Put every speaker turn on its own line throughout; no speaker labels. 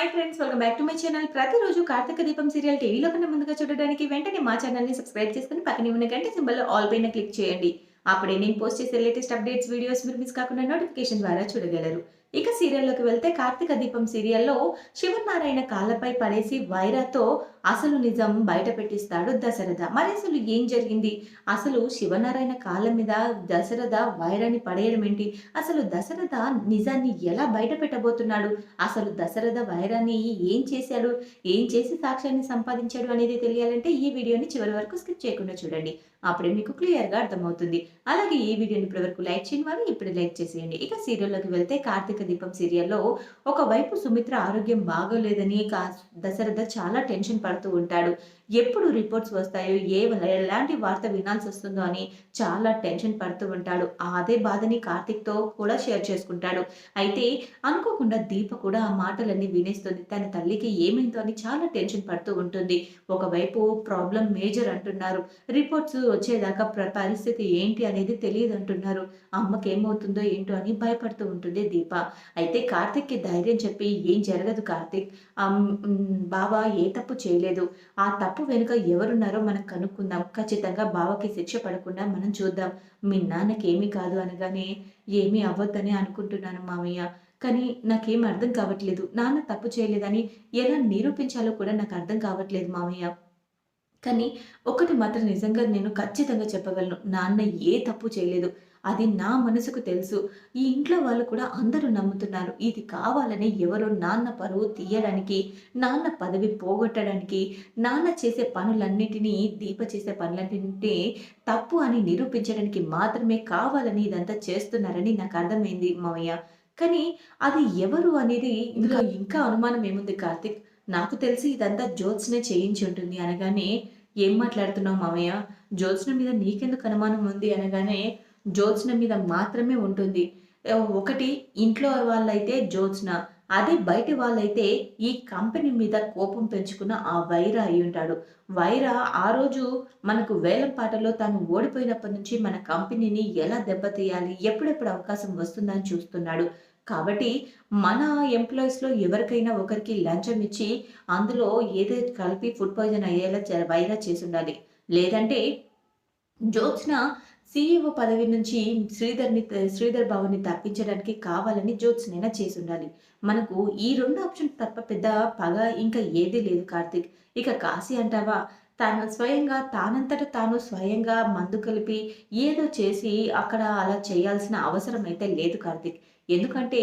Hi friends, welcome back to my channel. ప్రతిరోజు కార్తీక దీపం serial టీవీలో కన్నా ముందుగా చూడడానికి వెంటనే మా ఛానల్ని సబ్స్క్రైబ్ చేసుకుని పక్కనే ఉన్న గంట సింబల్ ఆల్ పైన క్లిక్ చేయండి. అప్పుడే నేను పోస్ట్ చేసే లేటెస్ట్ అప్డేట్స్ వీడియోస్ మీరు మిస్ కాకుండా నోటిఫికేషన్ ద్వారా చూడగలరు. ఇక సీరియల్లోకి వెళ్తే కార్తీక దీపం సీరియల్లో శివనారాయణ కాళ్ళపై పడేసి వైరాతో అసలు నిజం బయట పెట్టిస్తాడు దశరథ. మరి అసలు ఏం జరిగింది? అసలు శివనారాయణ కాళ్ళ మీద దశరథ వైరాన్ని పడేయడం ఏంటి? అసలు దశరథ నిజాన్ని ఎలా బయట పెట్టబోతున్నాడు? అసలు దశరథ వైరాన్ని ఏం చేశాడు? ఏం చేసి సాక్ష్యాన్ని సంపాదించాడు అనేది తెలియాలంటే ఈ వీడియోని చివరి వరకు స్కిప్ చేయకుండా చూడండి. అప్పుడే మీకు క్లియర్‌గా అర్థమవుతుంది. అలాగే ఈ వీడియోని ఇప్పటివరకు లైక్ చేయని వారు ఇప్పుడు లైక్ చేసేయండి. ఇక సీరియల్‌లోకి వెళ్తే కార్తీక దీపం సీరియల్‌లో ఒకవైపు సుమిత్ర ఆరోగ్యం బాగోలేదని దశరథ చాలా టెన్షన్ పడుతూ ఉంటాడు. ఎప్పుడు రిపోర్ట్స్ వస్తాయో, ఎలాంటి వార్త వినాల్సొస్తుందో అని చాలా టెన్షన్ పడుతూ ఉంటాడు. అదే బాధని కార్తీక్‌తో కూడా షేర్ చేసుకుంటాడు. అయితే అనుకోకుండా దీప కూడా ఆ మాటలన్నీ వినేస్తుంది. తన తల్లికి ఏమైందో అని చాలా టెన్షన్ పడుతూ ఉంటుంది. ఒకవైపు ప్రాబ్లమ్ మేజర్ అంటున్నారు. రిపోర్ట్స్ వచ్చేదాకా పరిస్థితి ఏంటి అనేది తెలియదంటున్నారు. అమ్మకేమవుతుందో ఏంటో అని భయపడుతూ ఉంటుంది దీప. అయితే కార్తీక్‌కి ధైర్యం చెప్పి ఏం జరగదు కార్తీక్. బావ ఏ తప్పు చేయలేదు. ఆ తప్పు వెనుక ఎవరున్నారో మనం కనుక్కుందాం. ఖచ్చితంగా బావకి శిక్ష పడకుండా మనం చూద్దాం. మీ నాన్నకేమీ కాదు అనగానే ఏమీ అవ్వద్దని అనుకుంటున్నాను మామయ్య. కానీ నాకేం అర్థం కావట్లేదు. నాన్న తప్పు చేయలేదని ఎలా నిరూపించాలో కూడా నాకు అర్థం కావట్లేదు మామయ్య. కానీ ఒకటి మాత్రం నిజంగా నేను ఖచ్చితంగా చెప్పగలను. నాన్న ఏ తప్పు చేయలేదు. అది నా మనసుకు తెలుసు. ఈ ఇంట్లో వాళ్ళు కూడా అందరూ నమ్ముతున్నారు. ఇది కావాలని ఎవరో నాన్న పరువు తీయడానికి, నాన్న పదవి పోగొట్టడానికి, నాన్న చేసే పనులన్నిటినీ, దీప చేసే పనులన్నిటిని తప్పు అని నిరూపించడానికి మాత్రమే కావాలని ఇదంతా చేస్తున్నారని నాకు అర్థమైంది మావయ్య. కానీ అది ఎవరు అనేది ఇందులో ఇంకా అనుమానం ఏముంది కార్తీక్? నాకు తెలిసి ఇదంతా జ్యోత్స్నే చేయించి ఉంటుంది అనగానే, "ఏం మాట్లాడుతున్నావు మామయ్య? జ్యోత్స్న మీద నీకెందుకు అనుమానం ఉంది?" అనగానే, "జ్యోత్స్న మీద మాత్రమే ఉంటుంది. ఒకటి ఇంట్లో వాళ్ళైతే జ్యోత్స్న, అదే బయటి వాళ్ళైతే ఈ కంపెనీ మీద కోపం పెంచుకున్న ఆ వైర అయ్యుంటాడు. వైర ఆ రోజు మనకు వేలం పాటలో తను ఓడిపోయినప్పటి నుంచి మన కంపెనీని ఎలా దెబ్బతీయాలి? ఎప్పుడెప్పుడు అవకాశం వస్తుందని చూస్తున్నాడు. కాబట్టి మన ఎంప్లాయీస్‌లో ఎవరికైనా ఒకరికి లంచం ఇచ్చి, అందులో ఏదో కలిపి ఫుడ్ పాయిజన్ అయ్యేలా వైరా చేసుండాలి. లేదంటే జ్యోత్స్న సీఈఓ పదవి నుంచి శ్రీధర్ బాబుని తప్పించడానికి కావాలని జ్యోత్స్నైనా చేసుండాలి. మనకు ఈ 2 ఆప్షన్స్ తప్ప పెద్ద పగ ఇంకా ఏదీ లేదు కార్తీక్. ఇక కాశీ అంటావా? తను స్వయంగా తానంతట తాను స్వయంగా మందు కలిపి ఏదో చేసి అక్కడ అలా చేయాల్సిన అవసరం అయితే లేదు కార్తీక్. ఎందుకంటే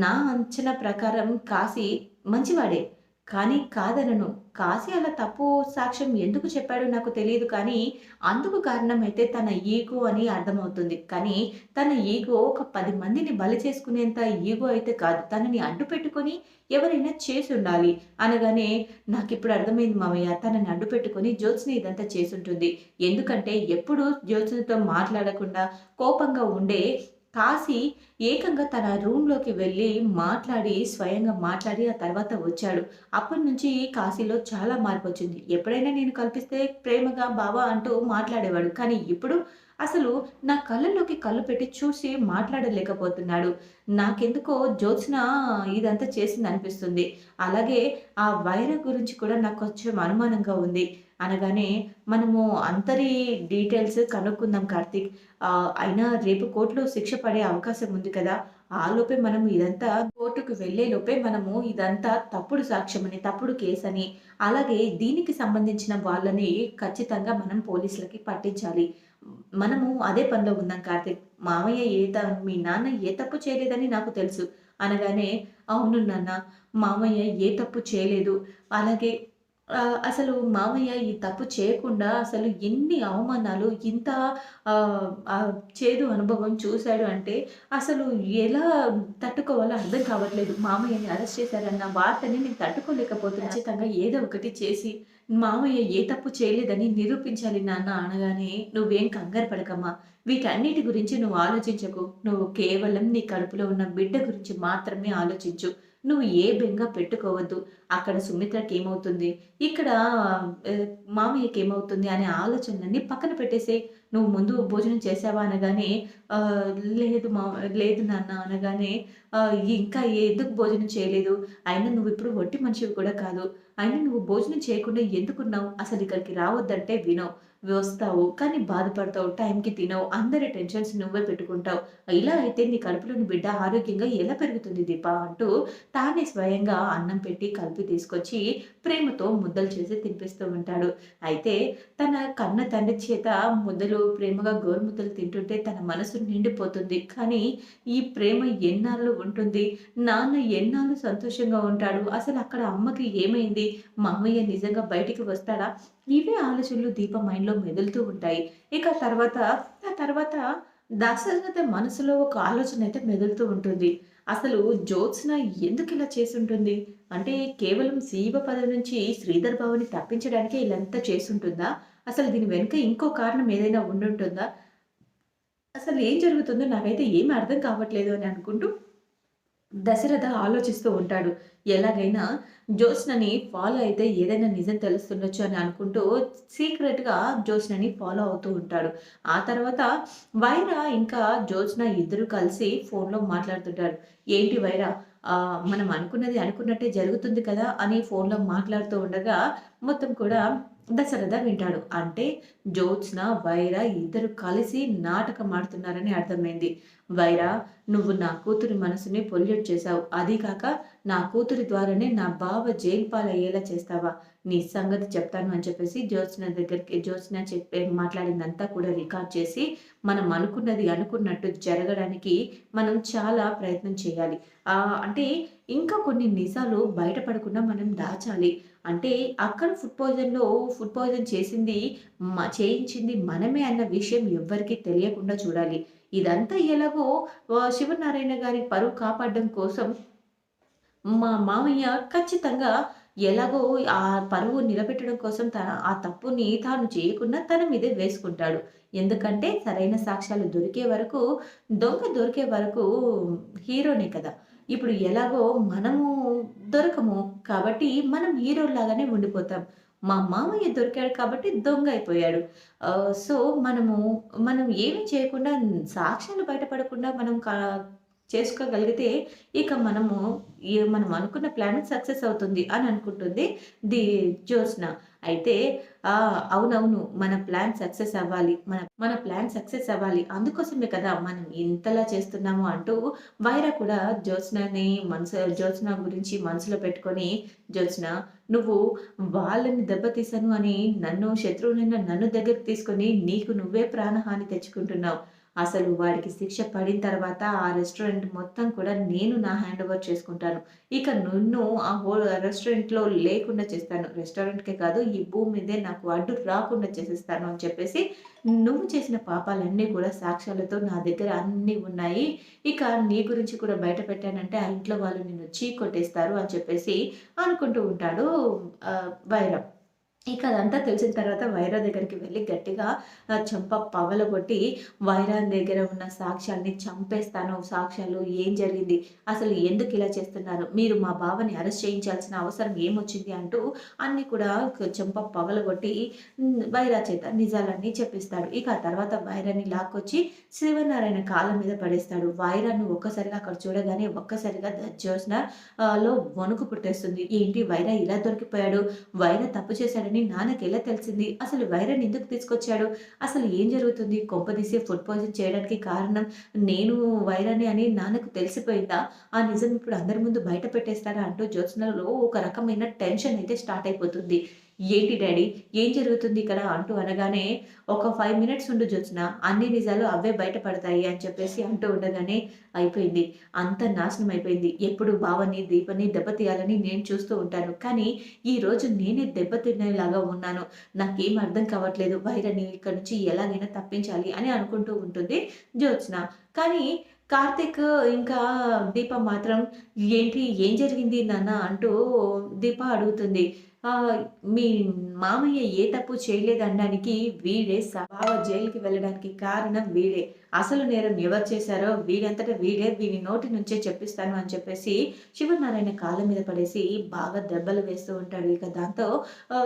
నా అంచనా ప్రకారం కాశీ మంచివాడే. కానీ కాదనను. కాశీ అలా తప్పు సాక్ష్యం ఎందుకు చెప్పాడో నాకు తెలీదు కానీ, అందుకు కారణమైతే తన ఈగో అని అర్థమవుతుంది. కానీ తన ఈగో ఒక 10 మందిని బలి చేసుకునేంత ఈగో అయితే కాదు. తనని అడ్డు పెట్టుకొని ఎవరైనా చేసుండాలి. అనగానే నాకిప్పుడు అర్థమైంది మావయ్య. తనని అడ్డు పెట్టుకొని జ్యోత్స్న ఇదంతా చేసుంటుంది. ఎందుకంటే ఎప్పుడు జ్యోత్స్నతో మాట్లాడకుండా కోపంగా ఉండే కాశీ ఏకంగా తన రూమ్‌లోకి వెళ్ళి మాట్లాడి, స్వయంగా మాట్లాడి ఆ తర్వాత వచ్చాడు. అప్పటినుంచి కాశీలో చాలా మార్పొచ్చింది. ఎప్పుడైనా నేను కల్పిస్తే ప్రేమగా బావ అంటూ మాట్లాడేవాడు. కానీ ఇప్పుడు అసలు నా కళ్ళల్లోకి కళ్ళు పెట్టి చూసి మాట్లాడలేకపోతున్నాడు. నాకెందుకో జ్యోత్స్న ఇదంతా చేసిందనిపిస్తుంది. అలాగే ఆ వైర గురించి కూడా నాకు కొంచెం అనుమానంగా ఉంది. అనగానే మనము అంతరి డీటెయిల్స్ కనుక్కుందాం కార్తీక్. అయినా రేపు కోర్టులో శిక్ష పడే అవకాశం ఉంది కదా! ఆలోపే మనం ఇదంతా కోర్టుకు వెళ్ళేలోపే మనము ఇదంతా తప్పుడు సాక్ష్యమని, తప్పుడు కేసని, అలాగే దీనికి సంబంధించిన వాళ్ళని ఖచ్చితంగా మనం పోలీసులకి పట్టించాలి. మనము అదే పనిలో ఉందాం కార్తీక్. మామయ్య మీ నాన్న ఏ తప్పు చేయలేదని నాకు తెలుసు. అనగానే, "అవును నాన్న, మామయ్య ఏ తప్పు చేయలేదు. అలాగే అసలు మామయ్య ఈ తప్పు చేయకుండా అసలు ఎన్ని అవమానాలు, ఇంత చేదు అనుభవం చూసాడు అంటే, అసలు ఎలా తట్టుకోవాలో అర్థం కావట్లేదు. మామయ్యని అరెస్ట్ చేశారన్న వార్తని నేను తట్టుకోలేకపోతున్నా. ఖచ్చితంగా ఏదో ఒకటి చేసి మామయ్య ఏ తప్పు చేయలేదని నిరూపించాలి నాన్న అనగానే, "నువ్వేం కంగారు పడకమ్మా. వీటన్నిటి గురించి నువ్వు ఆలోచించకు. నువ్వు కేవలం నీ కడుపులో ఉన్న బిడ్డ గురించి మాత్రమే ఆలోచించు. నువ్వు ఏ బెంగ పెట్టుకోవద్దు. అక్కడ సుమిత్రకేమవుతుంది? ఇక్కడ మామయ్యకేమవుతుంది అనే ఆలోచనలన్నీ పక్కన పెట్టేసేయి. నువ్వు ముందు భోజనం చేశావా అనగానే, ఆహ్, లేదు లేదు నాన్న అనగానే, ఇంకా ఎందుకు భోజనం చేయలేదు? అయినా నువ్విప్పుడు ఒట్టి మనిషివి కూడా కాదు. అయినా నువ్వు భోజనం చేయకుండా ఎందుకున్నావు? అసలిక్కడికి రావద్దంటే వినవు. వస్తావు, కానీ బాధపడతావు, టైంకి తినవు, అందరి టెన్షన్స్ నువ్వే పెట్టుకుంటావు. ఇలా అయితే నీ కడుపులోని బిడ్డ ఆరోగ్యంగా ఎలా పెరుగుతుంది దీప అంటూ తానే స్వయంగా అన్నం పెట్టి కలిపి తీసుకొచ్చి ప్రేమతో ముద్దలు చేసి తినిపిస్తూ ఉంటాడు. అయితే తన కన్న తండ్రి చేత ముద్దలు ప్రేమగా గోరుముద్దలు తింటుంటే తన మనసు నిండిపోతుంది. కానీ ఈ ప్రేమ ఎన్నాళ్ళు ఉంటుంది? నాన్న ఎన్నాళ్ళు సంతోషంగా ఉంటాడు? అసలు అక్కడ అమ్మకి ఏమైంది? మామయ్య నిజంగా బయటికి వస్తాడా? ఇవే ఆలోచనలు దీప మైండ్‌లో మెదులుతూ ఉంటాయి. ఇక ఆ తర్వాత దాశరథ మనసులో ఒక ఆలోచన అయితే మెదులుతూ ఉంటుంది. అసలు జ్యోత్స్న ఎందుకిలా చేసుంటుంది? అంటే కేవలం శివ పదవి నుంచి శ్రీధర్ బావని తప్పించడానికే ఇలంతా చేసుంటుందా? అసలు దీని వెనుక ఇంకో కారణం ఏదైనా ఉండుంటుందా? అసలు ఏం జరుగుతుందో నాకైతే ఏమి అర్థం కావట్లేదు అని అనుకుంటూ దశరథ ఆలోచిస్తూ ఉంటాడు. ఎలాగైనా జ్యోత్స్నని ఫాలో అయితే ఏదైనా నిజం తెలుస్తుండొచ్చు అని అనుకుంటూ సీక్రెట్‌గా జ్యోత్స్నని ఫాలో అవుతూ ఉంటాడు. ఆ తర్వాత వైర ఇంకా జ్యోత్స్న ఇద్దరు కలిసి ఫోన్‌లో మాట్లాడుతుంటారు. "ఏంటి వైర, మనం అనుకున్నది అనుకున్నట్టే జరుగుతుంది కదా!" అని ఫోన్‌లో మాట్లాడుతూ ఉండగా మొత్తం కూడా దశరథ వింటాడు. అంటే జ్యోత్స్న, వైర ఇద్దరు కలిసి నాటకం ఆడుతున్నారని అర్థమైంది. "వైర, నువ్వు నా కూతురి మనసుని పొల్యూట్ చేశావు. అదీ కాక నా కూతురి ద్వారానే నా బావ జైలు పాలయ్యేలా చేస్తావా? నీ సంగతి చెప్తాను" అని చెప్పేసి జ్యోత్స్న మాట్లాడిందంతా కూడా రికార్డ్ చేసి, మనం అనుకున్నది అనుకున్నట్టు జరగడానికి మనం చాలా ప్రయత్నం చేయాలి. అంటే ఇంకా కొన్ని నిజాలు బయటపడకుండా మనం దాచాలి. అంటే అక్కడ ఫుడ్ పాయిజన్ చేయించింది మనమే అన్న విషయం ఎవ్వరికీ తెలియకుండా చూడాలి. ఇదంతా ఎలాగో శివనారాయణ గారి పరువు కాపాడడం కోసం మా మామయ్య ఖచ్చితంగా ఎలాగో ఆ పరువు నిలబెట్టడం కోసం ఆ తప్పుని తాను చేయకుండా తన మీదే వేసుకుంటాడు. ఎందుకంటే సరైన సాక్ష్యాలు దొరికే వరకు, దొంగ దొరికే వరకు హీరోనే కదా! ఇప్పుడు ఎలాగో మనము దొరకము. కాబట్టి మనం హీరోల్లాగానే ఉండిపోతాం. మా మామయ్య దొరికాడు కాబట్టి దొంగ అయిపోయాడు. సో, మనం ఏమి చేయకుండా సాక్ష్యాలు బయటపడకుండా చేసుకోగలిగితే ఇక మనం అనుకున్న ప్లాన్ సక్సెస్ అవుతుంది అని అనుకుంటుంది ది జ్యోత్స్న. అయితే అవునవును. మన ప్లాన్ సక్సెస్ అవ్వాలి. మన ప్లాన్ సక్సెస్ అవ్వాలి. అందుకోసమే కదా మనం ఇంతలా చేస్తున్నాము అంటూ వైర కూడా జ్యోత్స్న గురించి మనసులో పెట్టుకొని, "జ్యోత్స్న, నువ్వు వాళ్ళని దెబ్బతీశాను అని శత్రువునైన నన్ను దగ్గరికి తీసుకొని నీకు నువ్వే ప్రాణహాని తెచ్చుకుంటున్నావు. అసలు వాడికి శిక్ష పడిన తర్వాత ఆ రెస్టారెంట్ మొత్తం కూడా నేను నా హ్యాండ్ ఓవర్ చేసుకుంటాను. ఇక నిన్ను ఆ రెస్టారెంట్‌లో లేకుండా చేస్తాను. రెస్టారెంట్‌కే కాదు, ఈ భూమి మీదే నాకు అడ్డు రాకుండా చేసేస్తాను" అని చెప్పేసి, "నువ్వు చేసిన పాపాలన్నీ కూడా సాక్ష్యాలతో నా దగ్గర అన్నీ ఉన్నాయి. ఇక నీ గురించి కూడా బయట పెట్టానంటే ఆ ఇంట్లో వాళ్ళు నిన్ను చీకొట్టేస్తారు" అని చెప్పేసి అనుకుంటూ ఉంటాడు వైర. ఇక అదంతా తెలిసిన తర్వాత వైరా దగ్గరికి వెళ్లి గట్టిగా చెంప పగలగొట్టి, "వైరా దగ్గర ఉన్న సాక్ష్యాల్ని చంపేస్తాను. సాక్ష్యాలు ఏం జరిగింది? అసలు ఎందుకిలా చేస్తున్నారు? మీరు మా బావని అరెస్ట్ చేయించాల్సిన అవసరం ఏమొచ్చింది?" అంటూ అన్నీ కూడా చెంప పగలగొట్టి వైరా చేత నిజాలన్నీ చెప్పిస్తాడు. ఇక ఆ తర్వాత వైరాని లాక్కొచ్చి శివనారాయణ కాళ్ళ మీద పడేస్తాడు. వైరాను ఒక్కసారిగా అక్కడ చూడగానే ఒక్కసారిగా జ్యోత్స్న లో వణుకు పుట్టేస్తుంది. ఏంటి వైరా ఇలా దొరికిపోయాడు? వైర తప్పు చేశాడని నాన్నకెలా తెలిసింది? అసలు వైరని ఎందుకు తీసుకొచ్చాడు? అసలు ఏం జరుగుతుంది? కొంపదీసి ఫుడ్ పాయిజన్ చేయడానికి కారణం నేను వైరానే అని నాన్నకు తెలిసిపోయిందా? ఆ నిజం ఇప్పుడు అందరి ముందు బయట పెట్టేస్తాడా? అంటూ జ్యోత్స్నలో ఒక రకమైన టెన్షన్ అయితే స్టార్ట్ అయిపోతుంది. "ఏంటి డాడీ? ఏం జరుగుతుంది ఇక్కడ?" అంటూ అనగానే, "ఒక 5 మినిట్స్ ఉండు జ్యోత్స్న. అన్ని నిజాలు అవే బయట పడతాయి" అని చెప్పేసి అంటూ ఉండగానే అయిపోయింది. అంతా నాశనం అయిపోయింది. ఎప్పుడు బావని, దీపని దెబ్బతీయాలని నేను చూస్తూ ఉంటాను. కానీ ఈరోజు నేనే దెబ్బతినేలాగా ఉన్నాను. నాకేం అర్థం కావట్లేదు. వైరని ఇక్కడి నుంచి ఎలాగైనా తప్పించాలి అని అనుకుంటూ ఉంటుంది జ్యోత్స్న. కానీ కార్తీక్ ఇంకా దీప మాత్రం, "ఏంటి? ఏం జరిగింది నాన్న?" అంటూ దీప అడుగుతుంది. ఆహ్, "మీ మామయ్య ఏ తప్పు చేయలేదనడానికి వీడే బావ జైలుకి వెళ్ళడానికి కారణం వీడే. అసలు నేరం ఎవరు చేశారో వీడంతట వీడే వీని నోటి నుంచే చెప్పిస్తాను అని చెప్పేసి శివనారాయణ కాళ్ళ మీద పడేసి బాగా దెబ్బలు వేస్తూ ఉంటాడు. ఇక దాంతో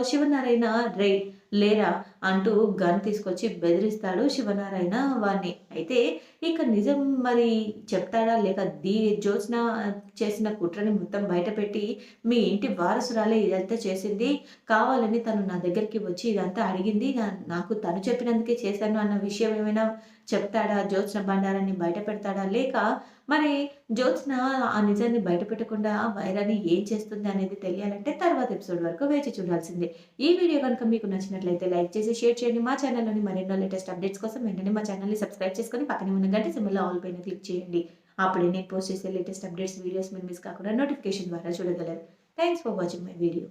శివనారాయణ "రేయ్! లేరా" అంటూ గన్ తీసుకొచ్చి బెదిరిస్తాడు శివనారాయణ వాడిని. అయితే ఇక నిజం మరి చెప్తాడా లేక జ్యోత్స్న చేసిన కుట్రని మొత్తం బయటపెట్టి మీ ఇంటి వారసురాలే ఇదంతా చేసింది. కావాలని తను నా దగ్గరికి వచ్చి ఇదంతా అడిగింది. నాకు తను చెప్పినందుకే చేశాను అన్న విషయం ఏమైనా చెప్తాడా? జ్యోత్స్న బండారాన్ని బయట పెడతాడా? లేక మరి జ్యోత్స్న ఆ నిజాన్ని బయట పెట్టకుండా వైరాని ఏం చేస్తుంది అనేది తెలియాలంటే తర్వాత ఎపిసోడ్ వరకు వేచి చూడాల్సిందే. ఈ వీడియో గనుక మీకు నచ్చినట్లయితే లైక్ చేసి షేర్ చేయండి. మా ఛానల్‌లోని మరెన్నో లేటెస్ట్ అప్డేట్స్ కోసం వెంటనే మా ఛానల్‌ని సబ్స్క్రైబ్ చేసుకొని పక్కనే ఉన్న గంట సింబల్ ఆల్ పైన క్లిక్ చేయండి. అప్పుడే నేను పోస్ట్ చేసే లేటెస్ట్ అప్డేట్స్ వీడియోస్ మీరు మిస్ కాకుండా నోటిఫికేషన్ ద్వారా చూడగలరు. Thanks for watching my video.